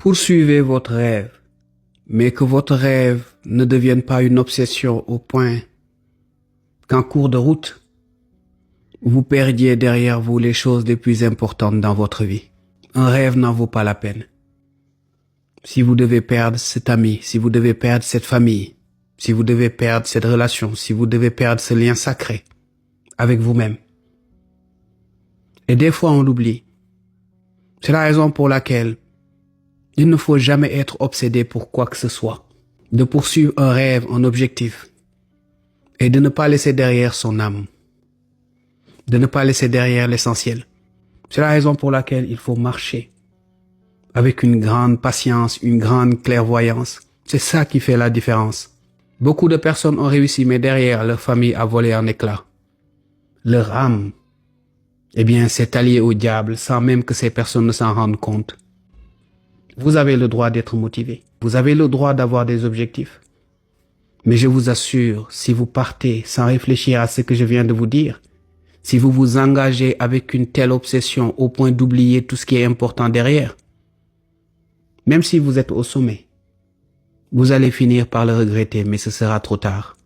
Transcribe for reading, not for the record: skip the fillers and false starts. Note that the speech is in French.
Poursuivez votre rêve, mais que votre rêve ne devienne pas une obsession au point qu'en cours de route, vous perdiez derrière vous les choses les plus importantes dans votre vie. Un rêve n'en vaut pas la peine. Si vous devez perdre cet ami, si vous devez perdre cette famille, si vous devez perdre cette relation, si vous devez perdre ce lien sacré avec vous-même. Et des fois on l'oublie. C'est la raison pour laquelle il ne faut jamais être obsédé pour quoi que ce soit. De poursuivre un rêve, un objectif. Et de ne pas laisser derrière son âme. De ne pas laisser derrière l'essentiel. C'est la raison pour laquelle il faut marcher avec une grande patience, une grande clairvoyance. C'est ça qui fait la différence. Beaucoup de personnes ont réussi, mais derrière, leur famille a volé en éclats. Leur âme, eh bien, s'est alliée au diable sans même que ces personnes ne s'en rendent compte. Vous avez le droit d'être motivé. Vous avez le droit d'avoir des objectifs. Mais je vous assure, si vous partez sans réfléchir à ce que je viens de vous dire, si vous vous engagez avec une telle obsession au point d'oublier tout ce qui est important derrière, même si vous êtes au sommet, vous allez finir par le regretter, mais ce sera trop tard.